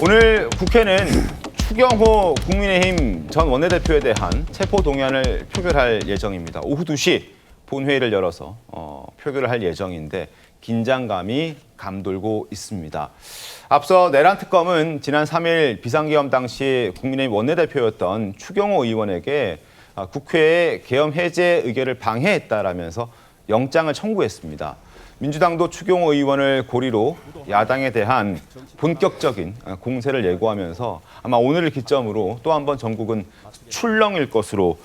오늘 국회는 추경호 국민의힘 전 원내대표에 대한 체포동의안을 표결할 예정입니다. 오후 2시 본회의를 열어서 표결을 할 예정인데 긴장감이 감돌고 있습니다. 앞서 내란 특검은 지난 3일 비상계엄 당시 국민의힘 원내대표였던 추경호 의원에게 국회의 계엄 해제 의결을 방해했다라면서 영장을 청구했습니다. 민주당도 추경호 의원을 고리로 야당에 대한 본격적인 공세를 예고하면서 아마 오늘을 기점으로 또 한 번 전국은 출렁일 것으로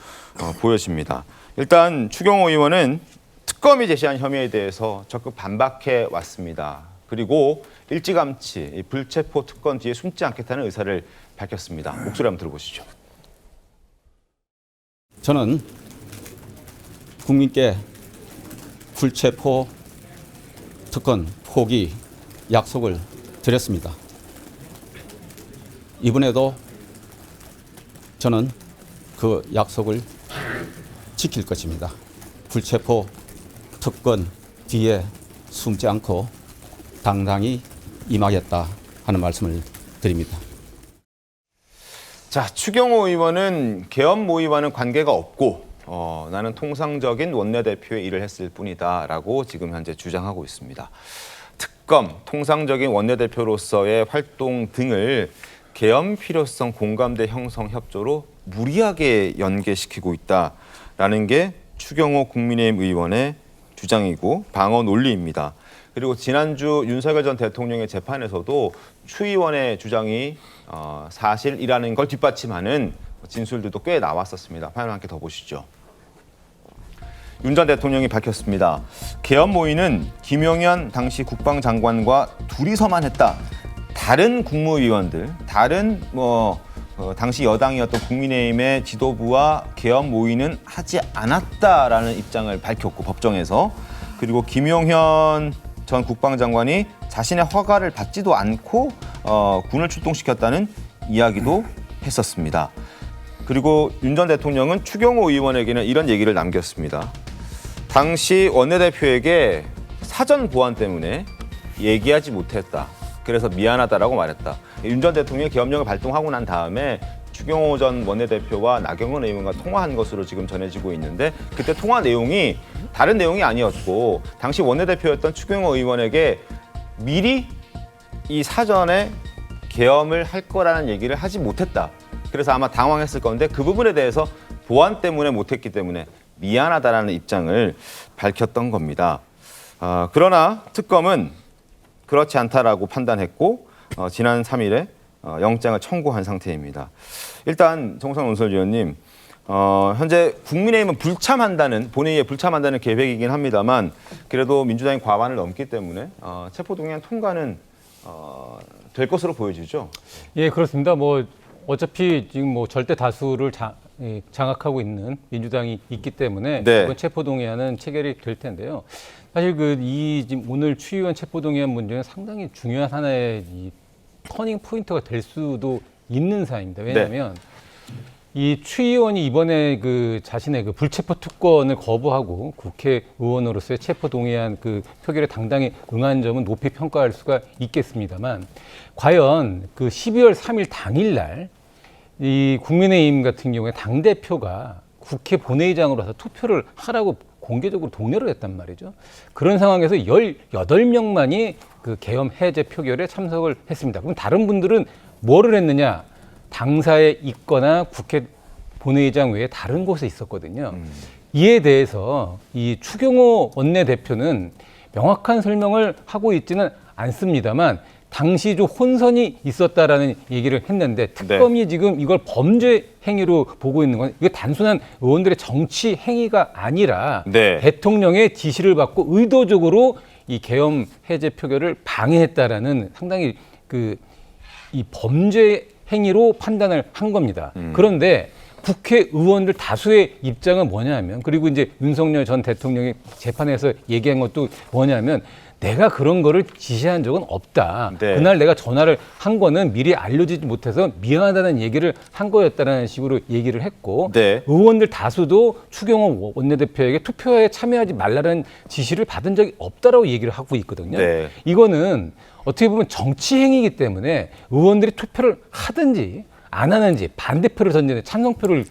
보여집니다. 일단 추경호 의원은 특검이 제시한 혐의에 대해서 적극 반박해 왔습니다. 그리고 일찌감치 불체포 특권 뒤에 숨지 않겠다는 의사를 밝혔습니다. 목소리 한번 들어보시죠. 저는 국민께 불체포 특권 포기 약속을 드렸습니다. 이번에도 저는 그 약속을 지킬 것입니다. 불체포 특권 뒤에 숨지 않고 당당히 임하겠다 하는 말씀을 드립니다. 자, 추경호 의원은 계엄 모의와는 관계가 없고 나는 통상적인 원내대표의 일을 했을 뿐이다라고 지금 현재 주장하고 있습니다. 특검, 통상적인 원내대표로서의 활동 등을 계엄 필요성 공감대 형성 협조로 무리하게 연계시키고 있다라는 게 추경호 국민의힘 의원의 주장이고 방어 논리입니다. 그리고 지난주 윤석열 전 대통령의 재판에서도 추 의원의 주장이 사실이라는 걸 뒷받침하는 진술들도 꽤 나왔었습니다. 화면 함께 더 보시죠. 윤 전 대통령이 밝혔습니다. 계엄 모의는 김용현 당시 국방장관과 둘이서만 했다. 다른 국무위원들, 다른 당시 여당이었던 국민의힘의 지도부와 계엄 모의는 하지 않았다라는 입장을 밝혔고 법정에서 그리고 김용현 전 국방장관이 자신의 허가를 받지도 않고 군을 출동시켰다는 이야기도 했었습니다. 그리고 윤 전 대통령은 추경호 의원에게는 이런 얘기를 남겼습니다. 당시 원내대표에게 사전 보안 때문에 얘기하지 못했다. 그래서 미안하다라고 말했다. 윤 전 대통령이 계엄령을 발동하고 난 다음에 추경호 전 원내대표와 나경원 의원과 통화한 것으로 지금 전해지고 있는데 그때 통화 내용이 다른 내용이 아니었고 당시 원내대표였던 추경호 의원에게 미리 이 사전에 계엄을 할 거라는 얘기를 하지 못했다. 그래서 아마 당황했을 건데 그 부분에 대해서 보안 때문에 못했기 때문에 미안하다라는 입장을 밝혔던 겁니다. 그러나 특검은 그렇지 않다라고 판단했고 지난 3일에 영장을 청구한 상태입니다. 일단 정우성 논설위원님, 현재 국민의힘은 본회의에 불참한다는 계획이긴 합니다만 그래도 민주당이 과반을 넘기 때문에 체포동의안 통과는 될 것으로 보여지죠? 예, 그렇습니다. 어차피 지금 절대 다수를 장악하고 있는 민주당이 있기 때문에 네. 이번 체포동의안은 체결이 될 텐데요. 사실 지금 오늘 추 의원 체포동의안 문제는 상당히 중요한 하나의 터닝 포인트가 될 수도 있는 사안입니다. 왜냐하면 이 추 의원이 이번에 자신의 불체포 특권을 거부하고 국회의원으로서의 체포동의안 표결에 당당히 응한 점은 높이 평가할 수가 있겠습니다만 과연 12월 3일 당일날 이 국민의힘 같은 경우에 당대표가 국회 본회의장으로 와서 투표를 하라고 공개적으로 독려를 했단 말이죠. 그런 상황에서 18명만이 계엄 해제 표결에 참석을 했습니다. 그럼 다른 분들은 뭐를 했느냐? 당사에 있거나 국회 본회의장 외에 다른 곳에 있었거든요. 이에 대해서 이 추경호 원내대표는 명확한 설명을 하고 있지는 않습니다만 당시 좀 혼선이 있었다라는 얘기를 했는데 특검이 지금 이걸 범죄 행위로 보고 있는 건 이게 단순한 의원들의 정치 행위가 아니라 대통령의 지시를 받고 의도적으로 이 계엄 해제 표결을 방해했다라는 상당히 이 범죄 행위로 판단을 한 겁니다. 그런데 국회의원들 다수의 입장은 뭐냐면 그리고 이제 윤석열 전 대통령이 재판에서 얘기한 것도 뭐냐면 내가 그런 거를 지시한 적은 없다. 네. 그날 내가 전화를 한 거는 미리 알려주지 못해서 미안하다는 얘기를 한 거였다는 식으로 얘기를 했고 네. 의원들 다수도 추경호 원내대표에게 투표에 참여하지 말라는 지시를 받은 적이 없다라고 얘기를 하고 있거든요. 네. 이거는 어떻게 보면 정치 행위이기 때문에 의원들이 투표를 하든지 안 하는지 반대표를 던지는지 찬성표를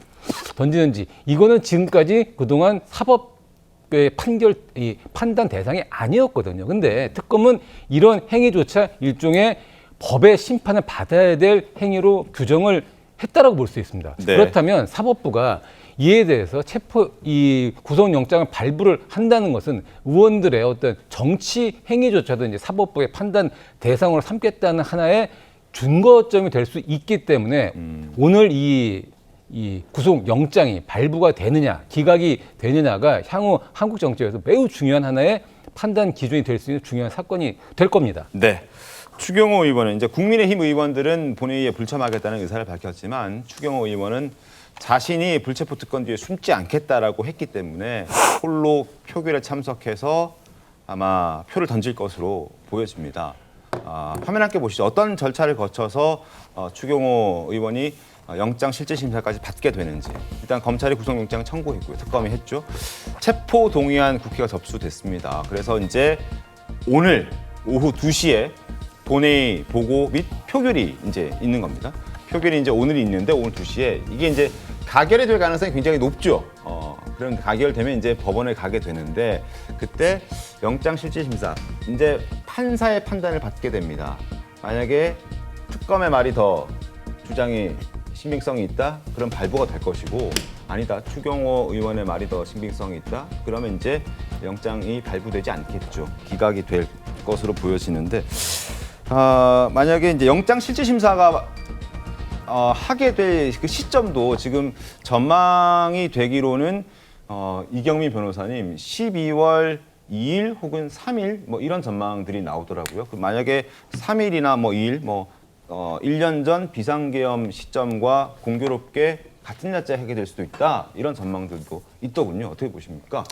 던지는지 이거는 지금까지 그동안 사법의 판단 대상이 아니었거든요. 근데 특검은 이런 행위조차 일종의 법의 심판을 받아야 될 행위로 규정을 했다라고 볼 수 있습니다. 네. 그렇다면 사법부가 이에 대해서 구속영장을 발부를 한다는 것은 의원들의 어떤 정치 행위조차도 이제 사법부의 판단 대상으로 삼겠다는 하나의 준거점이 될 수 있기 때문에 오늘 이 구속영장이 발부가 되느냐, 기각이 되느냐가 향후 한국 정치에서 매우 중요한 하나의 판단 기준이 될 수 있는 중요한 사건이 될 겁니다. 네. 추경호 의원은 이제 국민의힘 의원들은 본회의에 불참하겠다는 의사를 밝혔지만 추경호 의원은 자신이 불체포 특권 뒤에 숨지 않겠다라고 했기 때문에 홀로 표결에 참석해서 아마 표를 던질 것으로 보여집니다. 화면 함께 보시죠. 어떤 절차를 거쳐서 추경호 의원이 영장 실질 심사까지 받게 되는지. 일단 검찰이 구속영장 청구했고요. 특검이 했죠. 체포 동의안 국회가 접수됐습니다. 그래서 이제 오늘 오후 2시에 본회의 보고 및 표결이 이제 있는 겁니다. 표결이 이제 오늘이 있는데 오늘 2시에 이게 이제 가결이 될 가능성이 굉장히 높죠. 그런 가결되면 이제 법원에 가게 되는데 그때 영장 실질 심사 이제 판사의 판단을 받게 됩니다. 만약에 특검의 말이 더 주장이 신빙성이 있다? 그럼 발부가 될 것이고 아니다. 추경호 의원의 말이 더 신빙성이 있다? 그러면 이제 영장이 발부되지 않겠죠. 기각이 될 것으로 보여지는데 만약에 이제 영장 실질 심사가 하게 될 그 시점도 지금 전망이 되기로는 이경민 변호사님 12월 2일 혹은 3일 뭐 이런 전망들이 나오더라고요. 만약에 3일이나 뭐 2일 1년 전 비상계엄 시점과 공교롭게 같은 날짜에 하게 될 수도 있다. 이런 전망들도 있더군요. 어떻게 보십니까?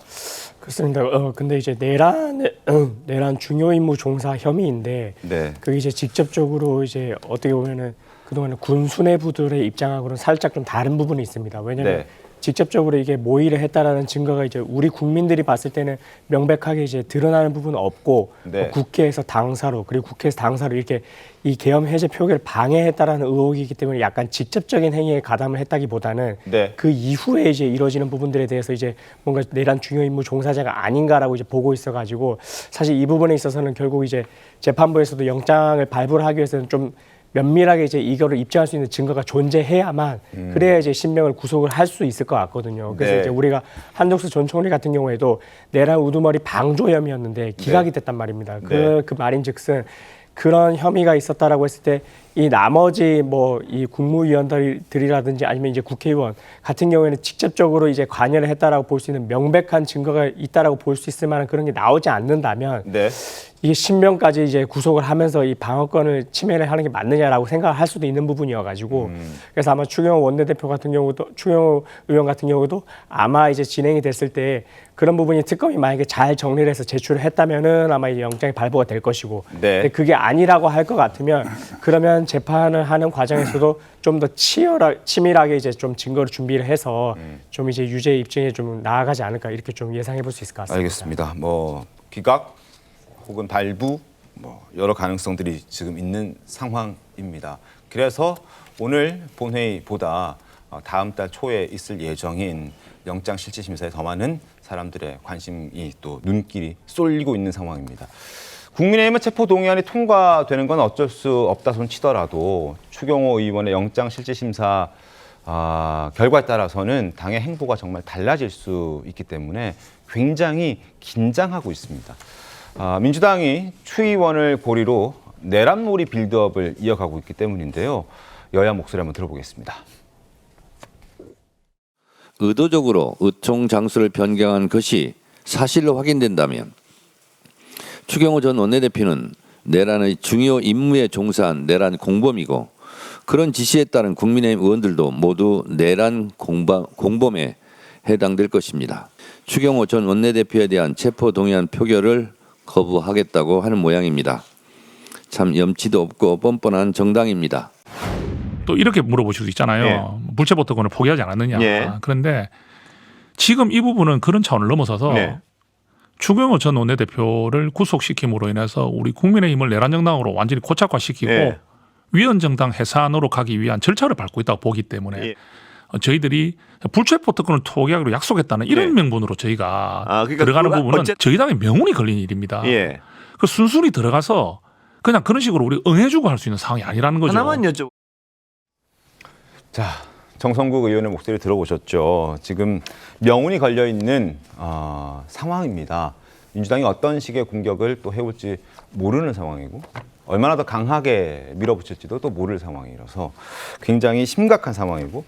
그렇습니다. 근데 이제 내란 중요 임무 종사 혐의인데 네. 그게 이제 직접적으로 이제 어떻게 보면은 그동안 군 수뇌부들의 입장하고는 살짝 좀 다른 부분이 있습니다. 왜냐하면 네. 직접적으로 이게 모의를 했다라는 증거가 이제 우리 국민들이 봤을 때는 명백하게 이제 드러나는 부분은 없고 네. 국회에서 당사로 그리고 국회에서 당사로 이렇게 이 계엄 해제 표결을 방해했다라는 의혹이기 때문에 약간 직접적인 행위에 가담을 했다기보다는 네. 그 이후에 이제 이루어지는 부분들에 대해서 이제 뭔가 내란 중요 임무 종사자가 아닌가라고 이제 보고 있어가지고 사실 이 부분에 있어서는 결국 이제 재판부에서도 영장을 발부를 하기 위해서는 좀 면밀하게 이제 이거를 입증할 수 있는 증거가 존재해야만 그래야 이제 신명을 구속을 할 수 있을 것 같거든요. 그래서 네. 이제 우리가 한덕수 전 총리 같은 경우에도 내란 우두머리 방조 혐의였는데 기각이 됐단 말입니다. 그 말인즉슨 그런 혐의가 있었다라고 했을 때 이 나머지 뭐 이 국무위원들이라든지 아니면 이제 국회의원 같은 경우에는 직접적으로 이제 관여를 했다라고 볼 수 있는 명백한 증거가 있다라고 볼 수 있을 만한 그런 게 나오지 않는다면 네. 이게 신명까지 이제 구속을 하면서 이 방어권을 침해를 하는 게 맞느냐라고 생각을 할 수도 있는 부분이어가지고 그래서 아마 추경호 원내대표 같은 경우도 추경호 의원 같은 경우도 아마 이제 진행이 됐을 때 그런 부분이 특검이 만약에 잘 정리를 해서 제출을 했다면은 아마 이 영장이 발부가 될 것이고 네. 근데 그게 아니라고 할 것 같으면 그러면 재판을 하는 과정에서도 좀 더 치밀하게 이제 좀 증거를 준비를 해서 좀 이제 유죄 입증에 좀 나아가지 않을까 이렇게 좀 예상해 볼 수 있을 것 같습니다. 알겠습니다. 뭐 기각 혹은 발부 뭐 여러 가능성들이 지금 있는 상황입니다. 그래서 오늘 본회의보다 다음 달 초에 있을 예정인 영장 실질 심사에 더 많은 사람들의 관심이 또 눈길이 쏠리고 있는 상황입니다. 국민의힘은 체포 동의안이 통과되는 건 어쩔 수 없다 손 치더라도 추경호 의원의 영장 실질 심사 결과에 따라서는 당의 행보가 정말 달라질 수 있기 때문에 굉장히 긴장하고 있습니다. 민주당이 추 의원을 고리로 내란몰이 빌드업을 이어가고 있기 때문인데요. 여야 목소리 한번 들어보겠습니다. 의도적으로 의총 장소를 변경한 것이 사실로 확인된다면 추경호 전 원내대표는 내란의 중요 임무에 종사한 내란 공범이고 그런 지시에 따른 국민의힘 의원들도 모두 내란 공범에 해당될 것입니다. 추경호 전 원내대표에 대한 체포 동의안 표결을 거부하겠다고 하는 모양입니다. 참 염치도 없고 뻔뻔한 정당입니다. 또 이렇게 물어보실 수 있잖아요. 예. 불체포 특권을 포기하지 않았느냐. 예. 그런데 지금 이 부분은 그런 차원을 넘어서서 네. 추경호 전 원내대표를 구속시킴으로 인해서 우리 국민의힘을 내란 정당으로 완전히 고착화시키고 예. 위헌정당 해산으로 가기 위한 절차를 밟고 있다고 보기 때문에 예. 저희들이 불체포 특권을 포기하기로 약속했다는 이런 네. 명분으로 저희가 그러니까 들어가는 그거가 부분은 어쨌든- 저희 당의 명운이 걸린 일입니다. 예. 그 순순히 들어가서 그냥 그런 식으로 우리 응해주고 할 수 있는 상황이 아니라는 거죠. 하나만 여쭤. 자, 정성국 의원의 목소리 들어보셨죠? 지금 명운이 걸려 있는 상황입니다. 민주당이 어떤 식의 공격을 또 해올지 모르는 상황이고 얼마나 더 강하게 밀어붙일지도 또 모를 상황이라서 굉장히 심각한 상황이고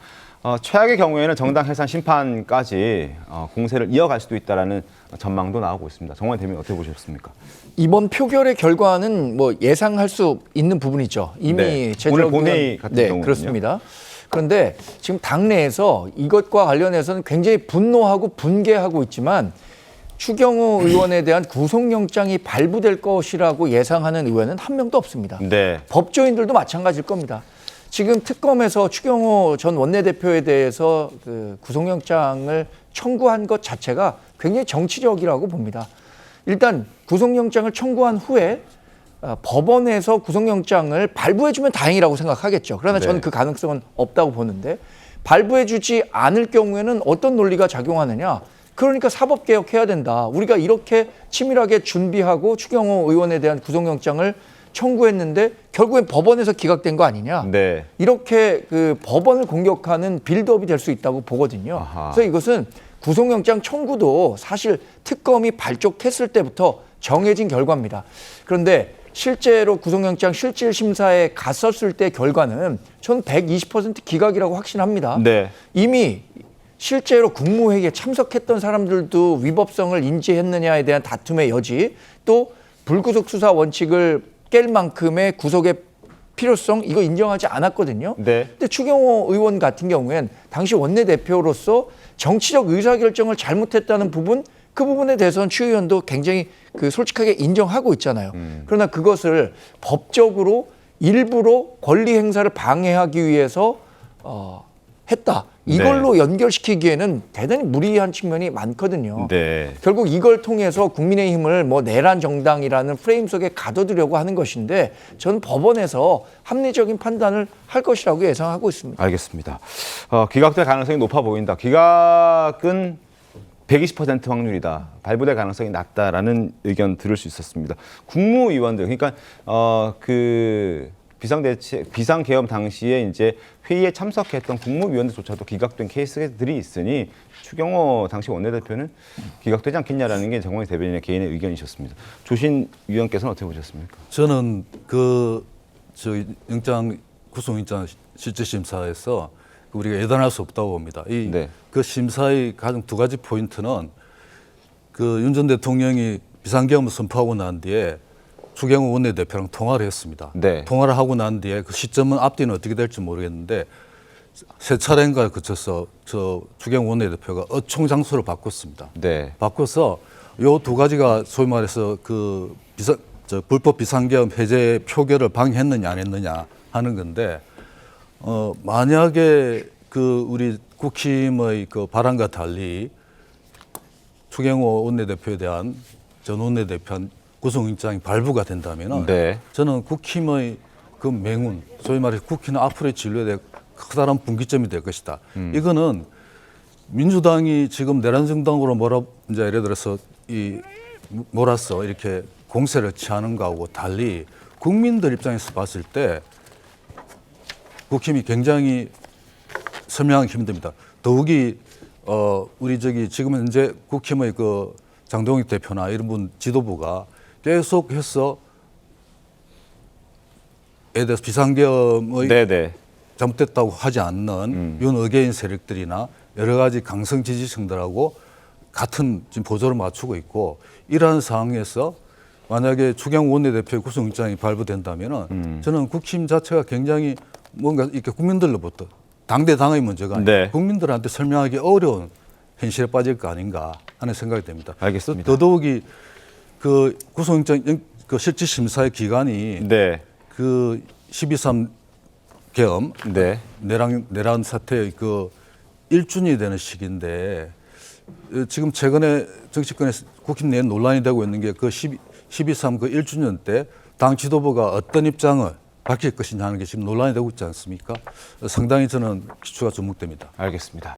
최악의 경우에는 정당 해산 심판까지 공세를 이어갈 수도 있다라는 전망도 나오고 있습니다. 정원 대변인 어떻게 보셨습니까? 이번 표결의 결과는 뭐 예상할 수 있는 부분이죠. 이미 네. 제대로 오늘 본회의 같은 네, 경우는요? 그렇습니다. 그런데 지금 당내에서 이것과 관련해서는 굉장히 분노하고 분개하고 있지만 추경호 의원에 대한 구속영장이 발부될 것이라고 예상하는 의원은 한 명도 없습니다. 네. 법조인들도 마찬가지일 겁니다. 지금 특검에서 추경호 전 원내대표에 대해서 그 구속영장을 청구한 것 자체가 굉장히 정치적이라고 봅니다. 일단 구속영장을 청구한 후에 법원에서 구속영장을 발부해주면 다행이라고 생각하겠죠. 그러나 저는 네. 그 가능성은 없다고 보는데 발부해주지 않을 경우에는 어떤 논리가 작용하느냐. 그러니까 사법개혁해야 된다. 우리가 이렇게 치밀하게 준비하고 추경호 의원에 대한 구속영장을 청구했는데 결국엔 법원에서 기각된 거 아니냐. 네. 이렇게 그 법원을 공격하는 빌드업이 될 수 있다고 보거든요. 아하. 그래서 이것은 구속영장 청구도 사실 특검이 발족했을 때부터 정해진 결과입니다. 그런데 실제로 구속영장 실질심사에 갔었을 때 결과는 전 120% 기각이라고 확신합니다. 네. 이미 실제로 국무회의에 참석했던 사람들도 위법성을 인지했느냐에 대한 다툼의 여지, 또 불구속 수사 원칙을 깰 만큼의 구속의 필요성 이거 인정하지 않았거든요. 네. 근데 추경호 의원 같은 경우엔 당시 원내대표로서 정치적 의사결정을 잘못했다는 부분, 그 부분에 대해서는 추 의원도 굉장히 그 솔직하게 인정하고 있잖아요. 그러나 그것을 법적으로 일부러 권리 행사를 방해하기 위해서 했다. 이걸로 연결시키기에는 대단히 무리한 측면이 많거든요. 네. 결국 이걸 통해서 국민의힘을 뭐 내란 정당이라는 프레임 속에 가둬두려고 하는 것인데 저는 법원에서 합리적인 판단을 할 것이라고 예상하고 있습니다. 알겠습니다. 기각될 가능성이 높아 보인다. 기각은 120% 확률이다. 발부될 가능성이 낮다라는 의견 들을 수 있었습니다. 국무위원들, 그러니까 그 비상계엄 당시에 이제 회의에 참석했던 국무위원들조차도 기각된 케이스들이 있으니 추경호 당시 원내대표는 기각되지 않겠냐라는 게 정원희 대변인의 개인의 의견이셨습니다. 조신 위원께서는 어떻게 보셨습니까? 저는 구속영장 실질심사에서 우리가 예단할 수 없다고 봅니다. 네. 그 심사의 가장 두 가지 포인트는 그 윤 전 대통령이 비상계엄을 선포하고 난 뒤에 추경호 원내대표랑 통화를 했습니다. 네. 통화를 하고 난 뒤에 그 시점은 앞뒤는 어떻게 될지 모르겠는데 세 차례인가 거쳐서 추경호 원내대표가 어총 장소를 바꿨습니다. 네. 바꿔서 요 두 가지가 소위 말해서 그 불법 비상계엄 해제 표결을 방해했느냐 안 했느냐 하는 건데 만약에 그 우리 국힘의 그 바람과 달리 추경호 원내대표에 대한 전 원내대표 구속영장이 발부가 된다면은 네. 저는 국힘의 그 맹운, 소위 말해서 국힘은 앞으로의 진로에 대해 커다란 분기점이 될 것이다. 이거는 민주당이 지금 내란 정당으로 이제 예를 들어서 몰아서 이렇게 공세를 취하는 거하고 달리 국민들 입장에서 봤을 때 국힘이 굉장히 설명하기 힘듭니다. 더욱이 우리 지금 현재 국힘의 그 장동익 대표나 이런 분 지도부가 계속해서 예를 들어서 비상계엄의 네네. 잘못됐다고 하지 않는 윤의개인 세력들이나 여러 가지 강성 지지층들하고 같은 지금 보조를 맞추고 있고 이러한 상황에서 만약에 추경호 원내대표의 구속영장이 발부된다면은 저는 국힘 자체가 굉장히 뭔가 이렇게 국민들로부터 당대당의 문제가 아니라 네. 국민들한테 설명하기 어려운 현실에 빠질 거 아닌가 하는 생각이 듭니다. 알겠습니다. 더더욱이 그 구속영장 그 실질 심사의 기간이 네. 그 12.3 계엄 네. 내란 사태의 그 1주년이 되는 시기인데 지금 최근에 정치권에 국힘 내에 논란이 되고 있는 게 그 12.3 그 1주년 때 당 지도부가 어떤 입장을 밝힐 것이냐 하는 게 지금 논란이 되고 있지 않습니까? 상당히 저는 기초가 주목됩니다. 알겠습니다.